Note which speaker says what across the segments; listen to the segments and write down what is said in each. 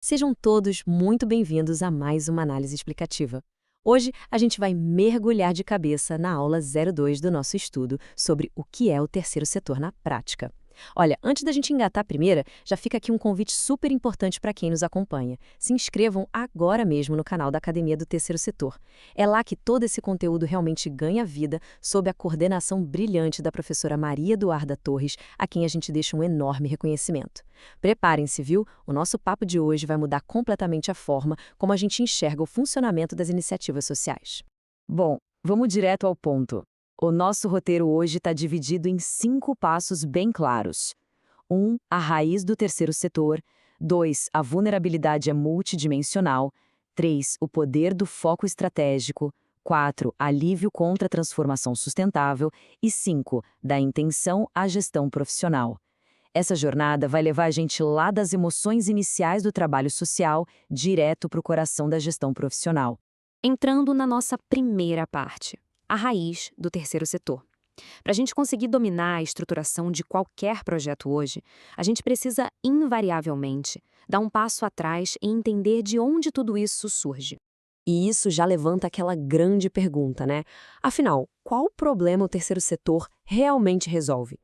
Speaker 1: Sejam todos muito bem-vindos a mais uma análise explicativa. Hoje a gente vai mergulhar de cabeça na aula 02 do nosso estudo sobre o que é o terceiro setor na prática. Olha, antes da gente engatar a primeira, já fica aqui um convite super importante para quem nos acompanha. Se inscrevam agora mesmo no canal da Academia do Terceiro Setor. É lá que todo esse conteúdo realmente ganha vida, sob a coordenação brilhante da professora Maria Eduarda Torres, a quem a gente deixa um enorme reconhecimento. Preparem-se, viu? O nosso papo de hoje vai mudar completamente a forma como a gente enxerga o funcionamento das iniciativas sociais.
Speaker 2: Bom, vamos direto ao ponto. O nosso roteiro hoje está dividido em 5 passos bem claros. 1. A raiz do terceiro setor. 2. A vulnerabilidade é multidimensional. 3. O poder do foco estratégico. 4. Alívio contra a transformação sustentável. E 5. Da intenção à gestão profissional. Essa jornada vai levar a gente lá das emoções iniciais do trabalho social, direto para o coração da gestão profissional.
Speaker 3: Entrando na nossa primeira parte, a raiz do terceiro setor. Para a gente conseguir dominar a estruturação de qualquer projeto hoje, a gente precisa, invariavelmente, dar um passo atrás e entender de onde tudo isso surge.
Speaker 1: E isso já levanta aquela grande pergunta, né? Afinal, qual problema o terceiro setor realmente resolve?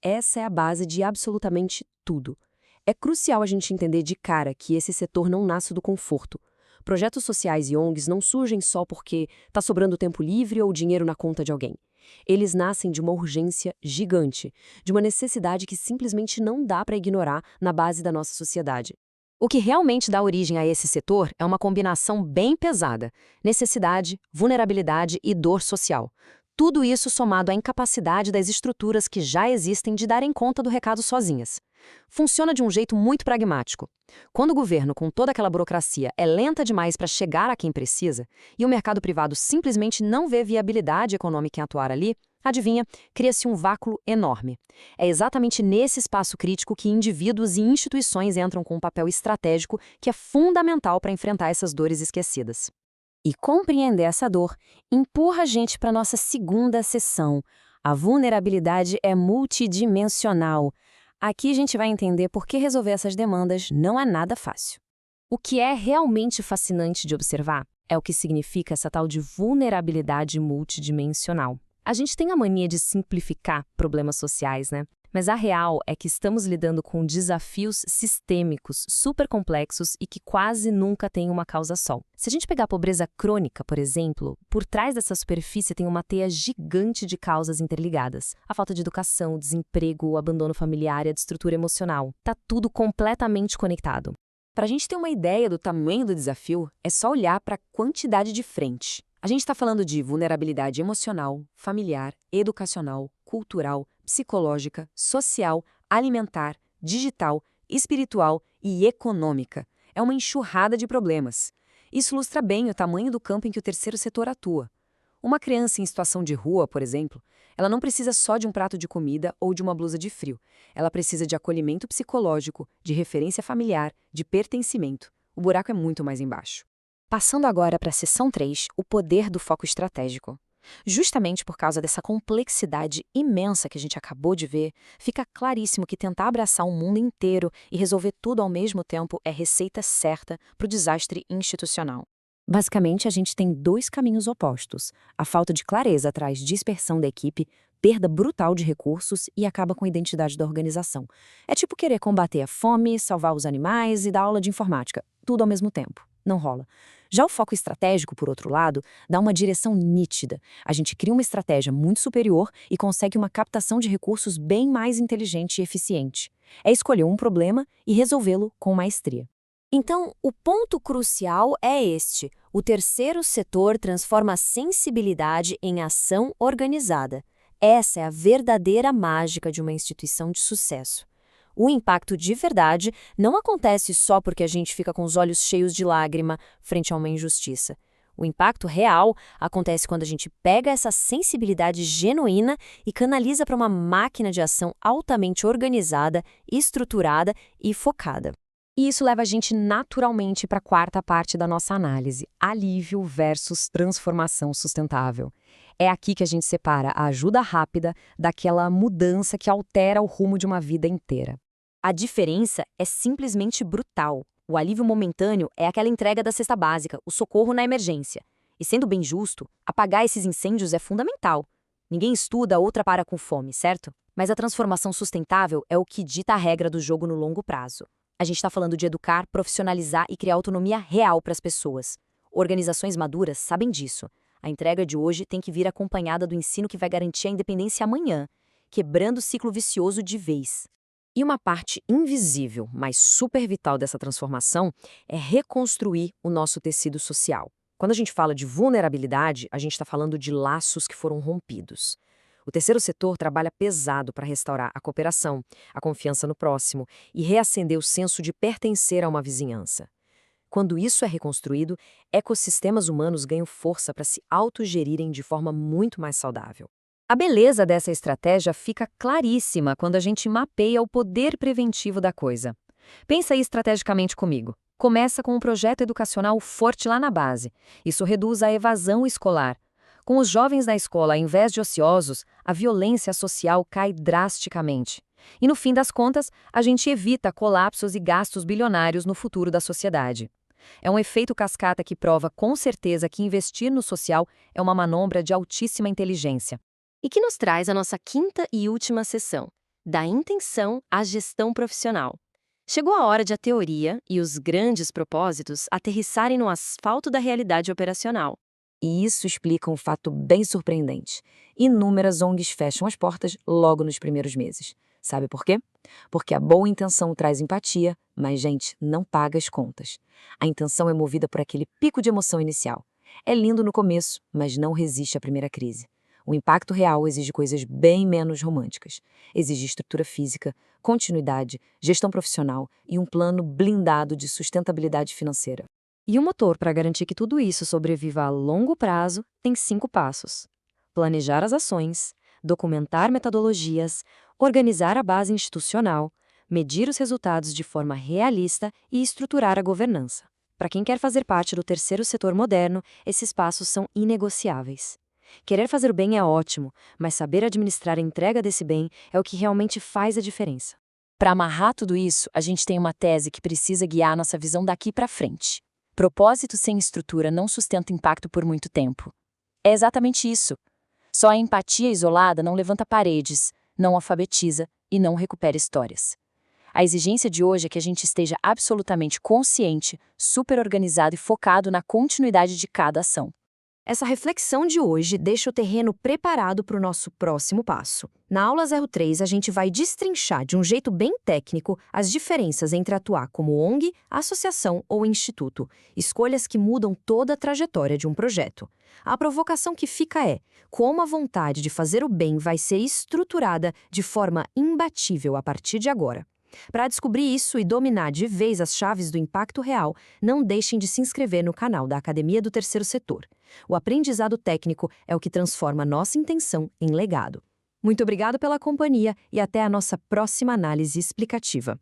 Speaker 1: Essa é a base de absolutamente tudo. É crucial a gente entender de cara que esse setor não nasce do conforto. Projetos sociais e ONGs não surgem só porque está sobrando tempo livre ou dinheiro na conta de alguém. Eles nascem de uma urgência gigante, de uma necessidade que simplesmente não dá para ignorar na base da nossa sociedade. O que realmente dá origem a esse setor é uma combinação bem pesada: necessidade, vulnerabilidade e dor social. Tudo isso somado à incapacidade das estruturas que já existem de darem conta do recado sozinhas. Funciona de um jeito muito pragmático. Quando o governo, com toda aquela burocracia, é lenta demais para chegar a quem precisa, e o mercado privado simplesmente não vê viabilidade econômica em atuar ali, adivinha, cria-se um vácuo enorme. É exatamente nesse espaço crítico que indivíduos e instituições entram com um papel estratégico que é fundamental para enfrentar essas dores esquecidas. E compreender essa dor empurra a gente para a nossa segunda sessão. A vulnerabilidade é multidimensional. Aqui a gente vai entender por que resolver essas demandas não é nada fácil.
Speaker 3: O que é realmente fascinante de observar é o que significa essa tal de vulnerabilidade multidimensional. A gente tem a mania de simplificar problemas sociais, né? Mas a real é que estamos lidando com desafios sistêmicos, super complexos e que quase nunca têm uma causa só. Se a gente pegar a pobreza crônica, por exemplo, por trás dessa superfície tem uma teia gigante de causas interligadas. A falta de educação, o desemprego, o abandono familiar e a destrutura emocional. Tá tudo completamente conectado.
Speaker 1: Para a gente ter uma ideia do tamanho do desafio, é só olhar para a quantidade de frente. A gente está falando de vulnerabilidade emocional, familiar, educacional, cultural, psicológica, social, alimentar, digital, espiritual e econômica. É uma enxurrada de problemas. Isso ilustra bem o tamanho do campo em que o terceiro setor atua. Uma criança em situação de rua, por exemplo, ela não precisa só de um prato de comida ou de uma blusa de frio. Ela precisa de acolhimento psicológico, de referência familiar, de pertencimento. O buraco é muito mais embaixo.
Speaker 3: Passando agora para a seção 3, o poder do foco estratégico. Justamente por causa dessa complexidade imensa que a gente acabou de ver, fica claríssimo que tentar abraçar o mundo inteiro e resolver tudo ao mesmo tempo é receita certa para o desastre institucional. Basicamente, a gente tem 2 caminhos opostos. A falta de clareza traz dispersão da equipe, perda brutal de recursos e acaba com a identidade da organização. É tipo querer combater a fome, salvar os animais e dar aula de informática, tudo ao mesmo tempo. Não rola. Já o foco estratégico, por outro lado, dá uma direção nítida. A gente cria uma estratégia muito superior e consegue uma captação de recursos bem mais inteligente e eficiente. É escolher um problema e resolvê-lo com maestria.
Speaker 4: Então, o ponto crucial é este: o terceiro setor transforma a sensibilidade em ação organizada. Essa é a verdadeira mágica de uma instituição de sucesso. O impacto de verdade não acontece só porque a gente fica com os olhos cheios de lágrima frente a uma injustiça. O impacto real acontece quando a gente pega essa sensibilidade genuína e canaliza para uma máquina de ação altamente organizada, estruturada e focada.
Speaker 1: E isso leva a gente naturalmente para a quarta parte da nossa análise: alívio versus transformação sustentável. É aqui que a gente separa a ajuda rápida daquela mudança que altera o rumo de uma vida inteira. A diferença é simplesmente brutal.
Speaker 3: O alívio momentâneo é aquela entrega da cesta básica, o socorro na emergência. E sendo bem justo, apagar esses incêndios é fundamental. Ninguém estuda ou trabalha com fome, certo? Mas a transformação sustentável é o que dita a regra do jogo no longo prazo. A gente está falando de educar, profissionalizar e criar autonomia real para as pessoas. Organizações maduras sabem disso. A entrega de hoje tem que vir acompanhada do ensino que vai garantir a independência amanhã, quebrando o ciclo vicioso de vez.
Speaker 1: E uma parte invisível, mas super vital dessa transformação é reconstruir o nosso tecido social. Quando a gente fala de vulnerabilidade, a gente está falando de laços que foram rompidos. O terceiro setor trabalha pesado para restaurar a cooperação, a confiança no próximo e reacender o senso de pertencer a uma vizinhança. Quando isso é reconstruído, ecossistemas humanos ganham força para se autogerirem de forma muito mais saudável.
Speaker 3: A beleza dessa estratégia fica claríssima quando a gente mapeia o poder preventivo da coisa. Pensa aí estrategicamente comigo. Começa com um projeto educacional forte lá na base. Isso reduz a evasão escolar. Com os jovens na escola, ao invés de ociosos, a violência social cai drasticamente. E no fim das contas, a gente evita colapsos e gastos bilionários no futuro da sociedade. É um efeito cascata que prova com certeza que investir no social é uma manobra de altíssima inteligência.
Speaker 5: E que nos traz a nossa quinta e última sessão, da intenção à gestão profissional. Chegou a hora de a teoria e os grandes propósitos aterrissarem no asfalto da realidade operacional.
Speaker 2: E isso explica um fato bem surpreendente. Inúmeras ONGs fecham as portas logo nos primeiros meses. Sabe por quê? Porque a boa intenção traz empatia, mas, gente, não paga as contas. A intenção é movida por aquele pico de emoção inicial. É lindo no começo, mas não resiste à primeira crise. O impacto real exige coisas bem menos românticas. Exige estrutura física, continuidade, gestão profissional e um plano blindado de sustentabilidade financeira.
Speaker 3: E o motor para garantir que tudo isso sobreviva a longo prazo tem 5 passos. Planejar as ações, documentar metodologias, organizar a base institucional, medir os resultados de forma realista e estruturar a governança. Para quem quer fazer parte do terceiro setor moderno, esses passos são inegociáveis. Querer fazer o bem é ótimo, mas saber administrar a entrega desse bem é o que realmente faz a diferença.
Speaker 5: Para amarrar tudo isso, a gente tem uma tese que precisa guiar nossa visão daqui para frente. Propósito sem estrutura não sustenta impacto por muito tempo. É exatamente isso. Só a empatia isolada não levanta paredes, não alfabetiza e não recupera histórias. A exigência de hoje é que a gente esteja absolutamente consciente, super organizado e focado na continuidade de cada ação.
Speaker 4: Essa reflexão de hoje deixa o terreno preparado para o nosso próximo passo. Na aula 03, a gente vai destrinchar de um jeito bem técnico as diferenças entre atuar como ONG, associação ou instituto, escolhas que mudam toda a trajetória de um projeto. A provocação que fica é como a vontade de fazer o bem vai ser estruturada de forma imbatível a partir de agora. Para descobrir isso e dominar de vez as chaves do impacto real, não deixem de se inscrever no canal da Academia do Terceiro Setor. O aprendizado técnico é o que transforma nossa intenção em legado. Muito obrigado pela companhia e até a nossa próxima análise explicativa.